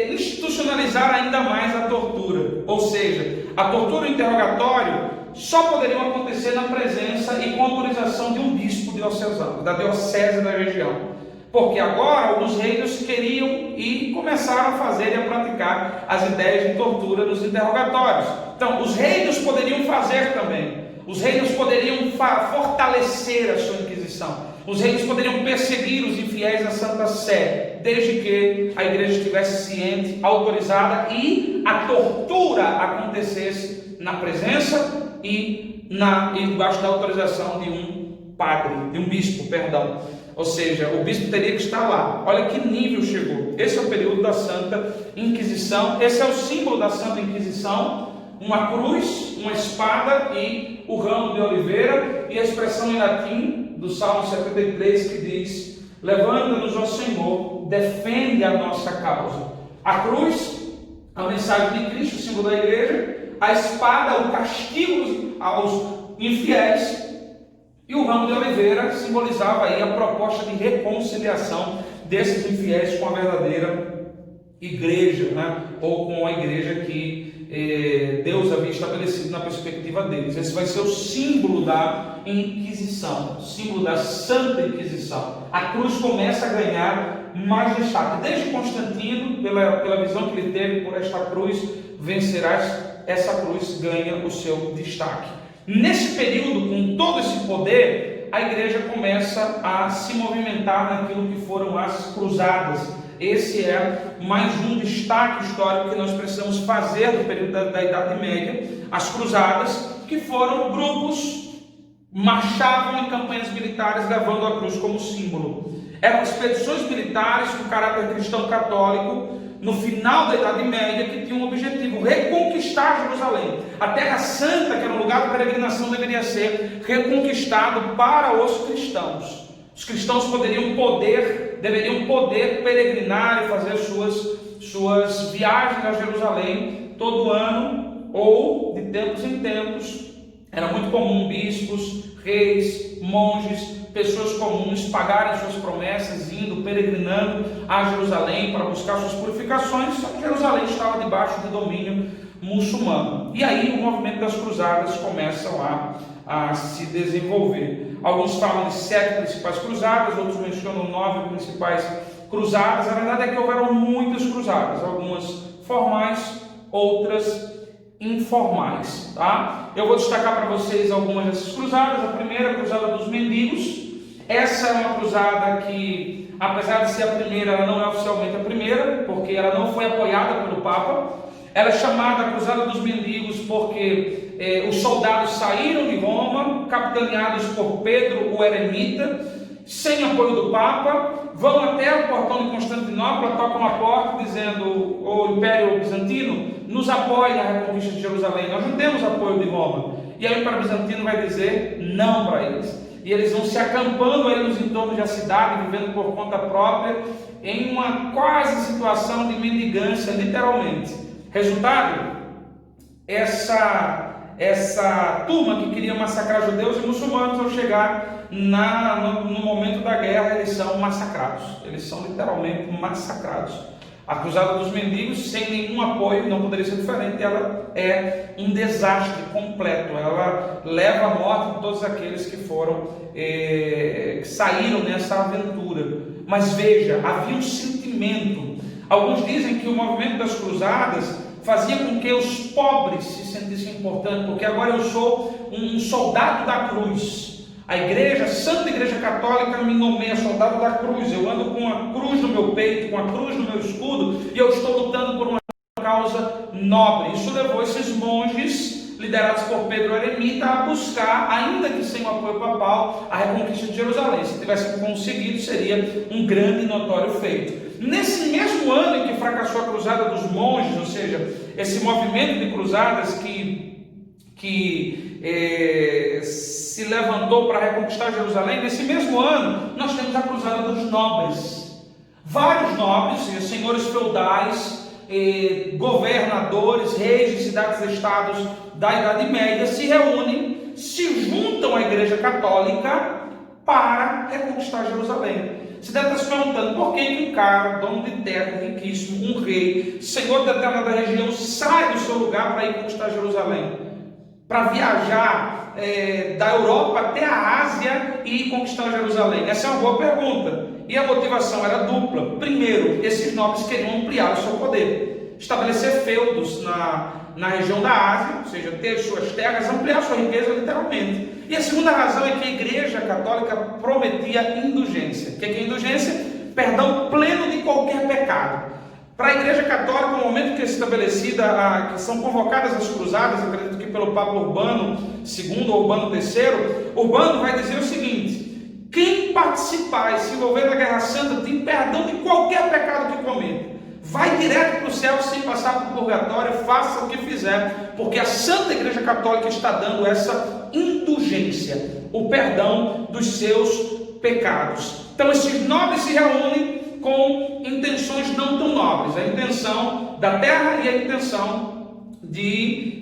institucionalizar ainda mais a tortura, ou seja, a tortura e o interrogatório só poderiam acontecer na presença e com autorização de um bispo diocesano, da diocese da região. Porque agora alguns reinos queriam e começaram a fazer e a praticar as ideias de tortura nos interrogatórios. Então, os reinos poderiam fazer também. Os reinos poderiam fortalecer a sua inquisição. Os reinos poderiam perseguir os infiéis à Santa Sé, desde que a igreja estivesse ciente, autorizada, e a tortura acontecesse na presença e debaixo da autorização de um padre, de um bispo, perdão. Ou seja, o bispo teria que estar lá. Olha que nível chegou. Esse é o período da Santa Inquisição. Esse é o símbolo da Santa Inquisição: uma cruz, uma espada e o ramo de oliveira. E a expressão em latim do Salmo 73 que diz: levanta-nos, ó Senhor, defende a nossa causa. A cruz, a mensagem de Cristo, o símbolo da igreja. A espada, o castigo aos infiéis. E o ramo de oliveira simbolizava aí a proposta de reconciliação desses infiéis com a verdadeira igreja, né? Ou com a igreja que Deus havia estabelecido na perspectiva deles. Esse vai ser o símbolo da Inquisição, o símbolo da Santa Inquisição. A cruz começa a ganhar mais destaque. Desde Constantino, pela visão que ele teve: por esta cruz vencerás, essa cruz ganha o seu destaque. Nesse período, com todo esse poder, a igreja começa a se movimentar naquilo que foram as cruzadas. Esse é mais um destaque histórico que nós precisamos fazer do período da Idade Média. As cruzadas, que foram grupos, marchavam em campanhas militares levando a cruz como símbolo. Eram expedições militares com caráter cristão católico, no final da Idade Média, que tinha um objetivo: reconquistar Jerusalém. A Terra Santa, que era um lugar de peregrinação, deveria ser reconquistado para os cristãos. Os cristãos deveriam poder peregrinar e fazer suas viagens a Jerusalém todo ano, ou de tempos em tempos. Era muito comum bispos, reis, monges, pessoas comuns pagarem suas promessas, indo, peregrinando a Jerusalém para buscar suas purificações. Só que Jerusalém estava debaixo de domínio muçulmano. E aí o movimento das cruzadas começam a se desenvolver. Alguns falam de 7 principais cruzadas, outros mencionam 9 principais cruzadas. A verdade é que houveram muitas cruzadas, algumas formais, outras informais, tá? Eu vou destacar para vocês algumas dessas cruzadas. A primeira, a cruzada dos mendigos. Essa é uma cruzada que, apesar de ser a primeira, ela não é oficialmente a primeira, porque ela não foi apoiada pelo Papa. Ela é chamada cruzada dos mendigos porque os soldados saíram de Roma, capitaneados por Pedro o Eremita, sem apoio do Papa, vão até o portão de Constantinopla, tocam a porta dizendo: o Império Bizantino nos apoia na reconquista de Jerusalém, nós não temos apoio de Roma. E aí o Império Bizantino vai dizer não para eles. E eles vão se acampando aí nos entornos da cidade, vivendo por conta própria, em uma quase situação de mendigância, literalmente. Resultado? Essa turma que queria massacrar judeus e muçulmanos, ao chegar no momento da guerra, eles são massacrados. Eles são literalmente massacrados. A cruzada dos mendigos, sem nenhum apoio, não poderia ser diferente, ela é um desastre completo. Ela leva à morte de todos aqueles que que saíram nessa aventura. Mas veja, havia um sentimento. Alguns dizem que o movimento das cruzadas fazia com que os pobres se sentissem importantes, porque agora eu sou um soldado da cruz. A igreja, a Santa Igreja Católica, me nomeia soldado da cruz. Eu ando com a cruz no meu peito, com a cruz no meu escudo, e eu estou lutando por uma causa nobre. Isso levou esses monges, liderados por Pedro Eremita, a buscar, ainda que sem o apoio papal, a reconquista de Jerusalém. Se tivessem conseguido, seria um grande e notório feito. Nesse mesmo ano em que fracassou a cruzada dos monges, ou seja, esse movimento de cruzadas que se levantou para reconquistar Jerusalém, nesse mesmo ano nós temos a cruzada dos nobres. Vários nobres, senhores feudais, governadores, reis de cidades e estados da Idade Média se reúnem, se juntam à Igreja Católica para reconquistar Jerusalém. Você deve estar se perguntando por que um cara, dono de terra, riquíssimo, um rei, senhor da terra da região, sai do seu lugar para ir conquistar Jerusalém, para viajar da Europa até a Ásia e conquistar Jerusalém. Essa é uma boa pergunta. E a motivação era dupla. Primeiro, esses nobres queriam ampliar o seu poder, estabelecer feudos na região da Ásia, ou seja, ter suas terras, ampliar sua riqueza literalmente. E a segunda razão é que a Igreja Católica prometia indulgência. O que é indulgência? Perdão pleno de qualquer pecado. Para a Igreja Católica, no momento que é estabelecida, que são convocadas as cruzadas, acredito que pelo Papa Urbano II ou Urbano III, Urbano vai dizer o seguinte: quem participar e se envolver na Guerra Santa tem perdão de qualquer pecado que cometa. Vai direto para o céu sem passar por purgatório, faça o que fizer, porque a Santa Igreja Católica está dando essa indulgência, o perdão dos seus pecados. Então esses nobres se reúnem com intenções não tão nobres, a intenção da terra e a intenção de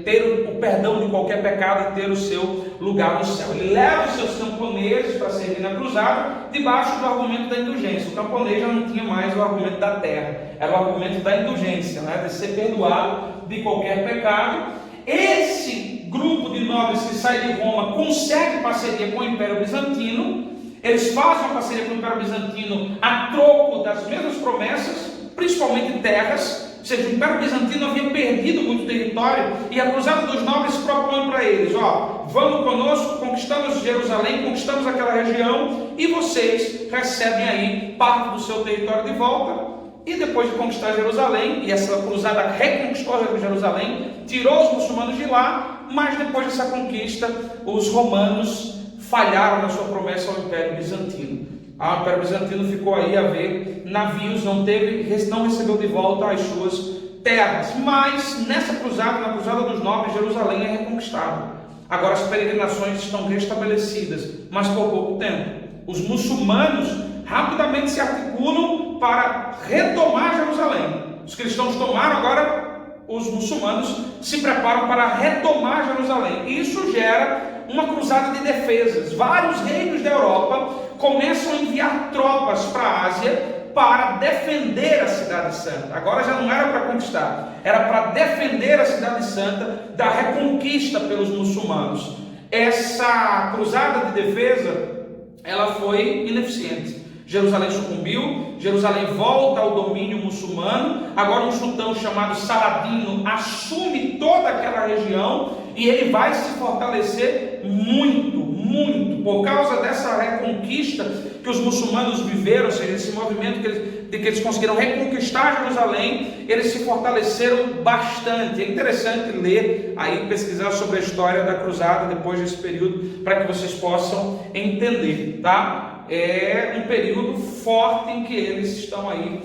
ter o perdão de qualquer pecado e ter o seu lugar no céu. Ele leva os seus camponeses para servir na cruzada, debaixo do argumento da indulgência. O camponês já não tinha mais o argumento da terra, era o argumento da indulgência, né? De ser perdoado de qualquer pecado. Esse grupo de nobres que sai de Roma consegue parceria com o Império Bizantino. Eles fazem uma parceria com o Império Bizantino a troco das mesmas promessas, principalmente terras. Ou seja, o Império Bizantino havia perdido muito território, e a cruzada dos nobres propõe para eles: vamos conosco, conquistamos Jerusalém, conquistamos aquela região, e vocês recebem aí parte do seu território de volta. E depois de conquistar Jerusalém, e essa cruzada reconquistou Jerusalém, tirou os muçulmanos de lá, mas depois dessa conquista, os romanos falharam na sua promessa ao Império Bizantino. O Império Bizantino ficou aí a ver navios, não recebeu de volta as suas terras. Mas nessa cruzada, na cruzada dos nobres, Jerusalém é reconquistada. Agora as peregrinações estão restabelecidas, mas por pouco tempo. Os muçulmanos rapidamente se articulam para retomar Jerusalém. Os cristãos tomaram, agora os muçulmanos se preparam para retomar Jerusalém. Isso gera uma cruzada de defesas. Vários reinos da Europa começam a enviar tropas para a Ásia para defender a Cidade Santa. Agora já não era para conquistar, era para defender a Cidade Santa da reconquista pelos muçulmanos. Essa cruzada de defesa, ela foi ineficiente. Jerusalém sucumbiu, Jerusalém volta ao domínio muçulmano. Agora um sultão chamado Saladino assume toda aquela região, e ele vai se fortalecer muito muito, por causa dessa reconquista que os muçulmanos viveram, ou seja, esse movimento de que eles conseguiram reconquistar Jerusalém, eles se fortaleceram bastante. É interessante ler aí, pesquisar sobre a história da cruzada depois desse período, para que vocês possam entender, tá? É um período forte em que eles estão aí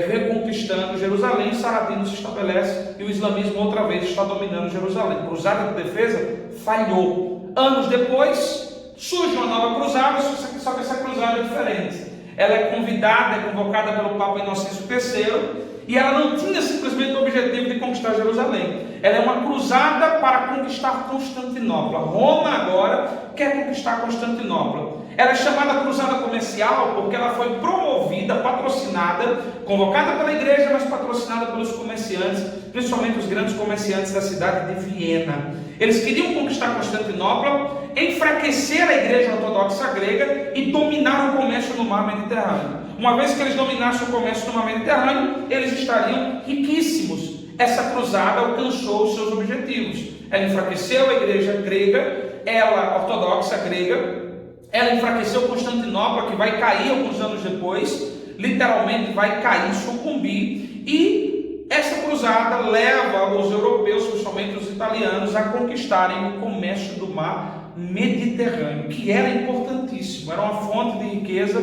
reconquistando Jerusalém. Saladino se estabelece e o islamismo outra vez está dominando Jerusalém. Cruzada de defesa falhou. Anos depois surge uma nova cruzada, só que essa cruzada é diferente. Ela é convidada, é convocada pelo Papa Inocêncio III, e ela não tinha simplesmente o objetivo de conquistar Jerusalém. Ela é uma cruzada para conquistar Constantinopla. Roma agora quer conquistar Constantinopla. Ela é chamada cruzada comercial porque ela foi promovida, patrocinada, convocada pela igreja, mas patrocinada pelos comerciantes, principalmente os grandes comerciantes da cidade de Viena. Eles queriam conquistar Constantinopla, enfraquecer a igreja ortodoxa grega e dominar o comércio no mar Mediterrâneo. Uma vez que eles dominassem o comércio no mar Mediterrâneo, eles estariam riquíssimos. Essa cruzada alcançou os seus objetivos. Ela enfraqueceu a igreja grega, ela ortodoxa grega, ela enfraqueceu Constantinopla, que vai cair alguns anos depois, literalmente vai cair, sucumbir, e essa cruzada leva os europeus, principalmente os italianos, a conquistarem o comércio do mar Mediterrâneo, que era importantíssimo, era uma fonte de riqueza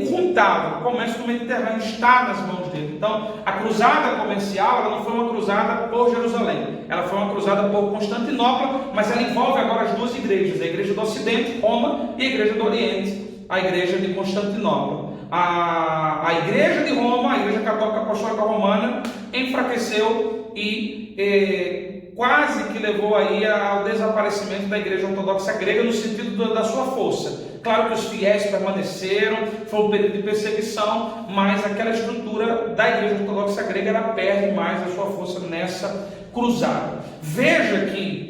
incontável. O comércio do Mediterrâneo está nas mãos dele. Então, a cruzada comercial, ela não foi uma cruzada por Jerusalém, ela foi uma cruzada por Constantinopla, mas ela envolve agora as duas igrejas, a igreja do Ocidente, Roma, e a igreja do Oriente, a igreja de Constantinopla. A igreja de Roma, a igreja católica apostólica romana, enfraqueceu e quase que levou aí ao desaparecimento da igreja ortodoxa grega no sentido da sua força. Claro que os fiéis permaneceram, foi um período de perseguição, mas aquela estrutura da igreja ortodoxa grega ela perde mais a sua força nessa cruzada. Veja que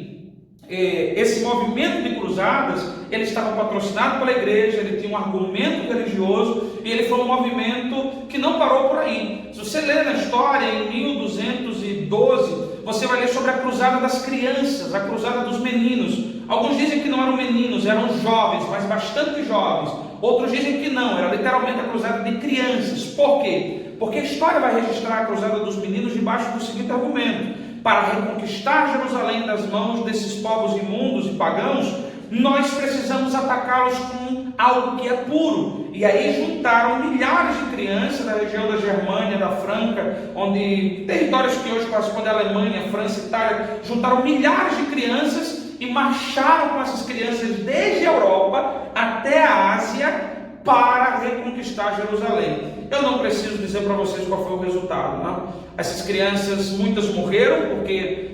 esse movimento de cruzadas, ele estava patrocinado pela igreja, ele tinha um argumento religioso e ele foi um movimento que não parou por aí. Se você ler na história, em 1212, você vai ler sobre a cruzada das crianças, a cruzada dos meninos. Alguns dizem que não eram meninos, eram jovens, mas bastante jovens. Outros dizem que não, era literalmente a cruzada de crianças. Por quê? Porque a história vai registrar a cruzada dos meninos debaixo do seguinte argumento: para reconquistar Jerusalém das mãos desses povos imundos e pagãos, nós precisamos atacá-los com algo que é puro. E aí juntaram milhares de crianças da região da Germânia, da Franca, onde territórios que hoje correspondem à Alemanha, França, Itália, juntaram milhares de crianças e marcharam com essas crianças desde a Europa até a Ásia para reconquistar Jerusalém. Eu não preciso dizer para vocês qual foi o resultado, não? Essas crianças, muitas morreram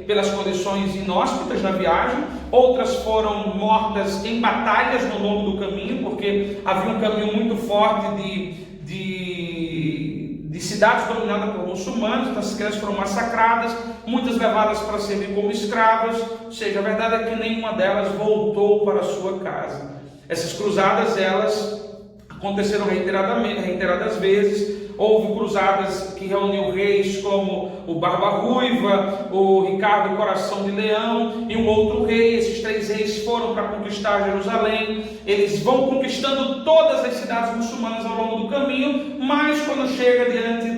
pelas condições inóspitas na viagem, outras foram mortas em batalhas no longo do caminho, porque havia um caminho muito forte de cidades dominadas por muçulmanos. Então essas crianças foram massacradas, muitas levadas para servir como escravas, ou seja, a verdade é que nenhuma delas voltou para a sua casa. Essas cruzadas, elas aconteceram reiteradas vezes. Houve cruzadas que reuniu reis como o Barba Ruiva, o Ricardo Coração de Leão e um outro rei. Esses três reis foram para conquistar Jerusalém. Eles vão conquistando todas as cidades muçulmanas ao longo do caminho, mas quando chega diante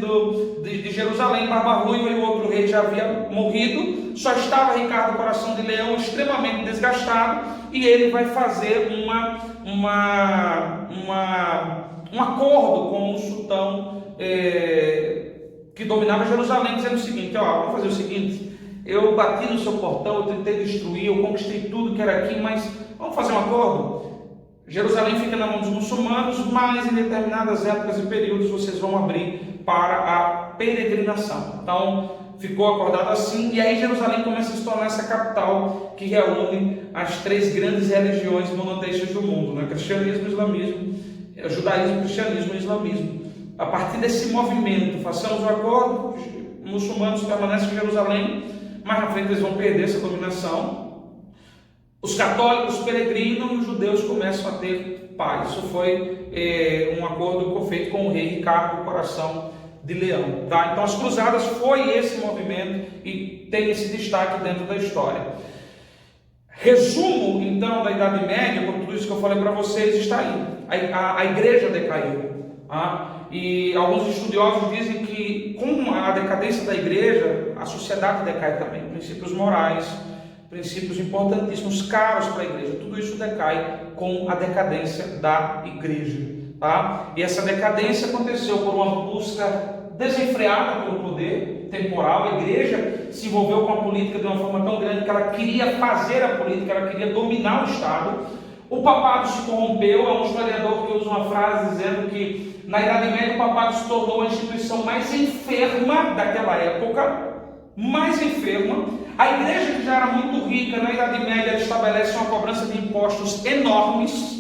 de Jerusalém, Barba Ruiva e o outro rei já havia morrido, só estava Ricardo Coração de Leão extremamente desgastado, e ele vai fazer um acordo com o sultão que dominava Jerusalém, dizendo o seguinte: vamos fazer o seguinte, eu bati no seu portão, eu tentei destruir, eu conquistei tudo que era aqui, mas vamos fazer um acordo. Jerusalém fica na mão dos muçulmanos, mas em determinadas épocas e períodos vocês vão abrir para a peregrinação. Então ficou acordado assim, e aí Jerusalém começa a se tornar essa capital que reúne as três grandes religiões monoteístas do mundo, né? Cristianismo, islamismo, judaísmo, cristianismo e islamismo. A partir desse movimento, façamos o acordo, os muçulmanos permanecem em Jerusalém, mais na frente eles vão perder essa dominação. Os católicos peregrinam e os judeus começam a ter paz. Isso foi um acordo que foi feito com o rei Ricardo Coração de Leão. Tá? Então as cruzadas foi esse movimento e tem esse destaque dentro da história. Resumo, então, da Idade Média, com tudo isso que eu falei para vocês, está aí. A igreja decaiu. E alguns estudiosos dizem que, com a decadência da igreja, a sociedade decai também. Princípios morais, princípios importantíssimos, caros para a igreja. Tudo isso decai com a decadência da igreja. E essa decadência aconteceu por uma busca desenfreada pelo poder temporal. A igreja se envolveu com a política de uma forma tão grande que ela queria fazer a política, ela queria dominar o Estado. O papado se corrompeu. Há um historiador que usa uma frase dizendo que na Idade Média o papado se tornou a instituição mais enferma daquela época, mais enferma. A igreja, que já era muito rica, na Idade Média ela estabelece uma cobrança de impostos enormes,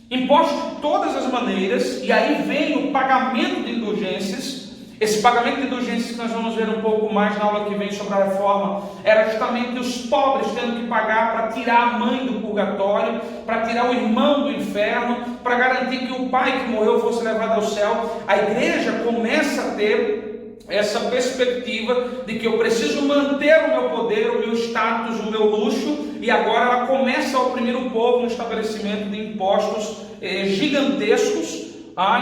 impostos de todas as maneiras, e aí vem o pagamento de indulgências. Esse pagamento de indulgências que nós vamos ver um pouco mais na aula que vem sobre a reforma, era justamente os pobres tendo que pagar para tirar a mãe do purgatório, para tirar o irmão do inferno, para garantir que o pai que morreu fosse levado ao céu. A igreja começa a ter essa perspectiva de que eu preciso manter o meu poder, o meu status, o meu luxo, e agora ela começa a oprimir o povo no estabelecimento de impostos gigantescos.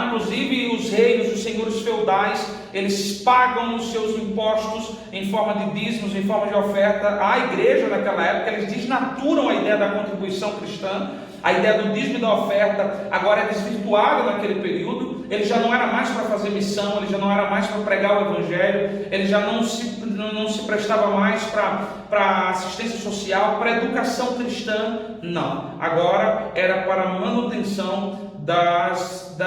Inclusive os reis, os senhores feudais, eles pagam os seus impostos em forma de dízimos, em forma de oferta à igreja naquela época. Eles desnaturam a ideia da contribuição cristã. A ideia do dízimo e da oferta agora é desvirtuada naquele período. Ele já não era mais para fazer missão, ele já não era mais para pregar o evangelho, ele já não se prestava mais para assistência social, para educação cristã, não. Agora era para a manutenção da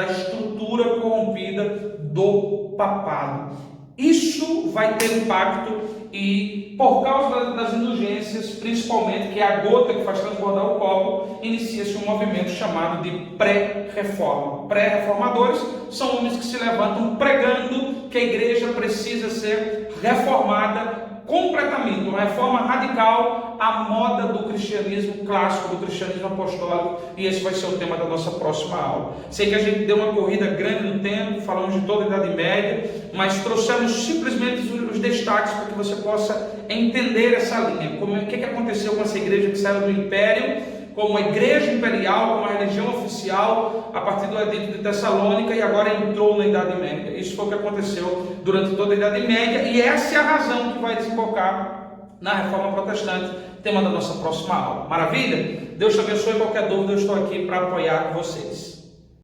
estrutura corrompida do papado. Isso vai ter impacto, e por causa das indulgências, principalmente, que é a gota que faz transbordar o copo, inicia-se um movimento chamado de pré-reforma. Pré-reformadores são homens que se levantam pregando que a igreja precisa ser reformada completamente, uma reforma radical à moda do cristianismo clássico, do cristianismo apostólico, e esse vai ser o tema da nossa próxima aula. Sei que a gente deu uma corrida grande no tempo, falamos de toda a Idade Média, mas trouxemos simplesmente os destaques para que você possa entender essa linha, o que aconteceu com essa igreja que saiu do Império, como a igreja imperial, como a religião oficial, a partir do edito de Tessalônica, e agora entrou na Idade Média. Isso foi o que aconteceu durante toda a Idade Média, e essa é a razão que vai desembocar na Reforma Protestante, tema da nossa próxima aula. Maravilha? Deus te abençoe. Qualquer dúvida, eu estou aqui para apoiar vocês.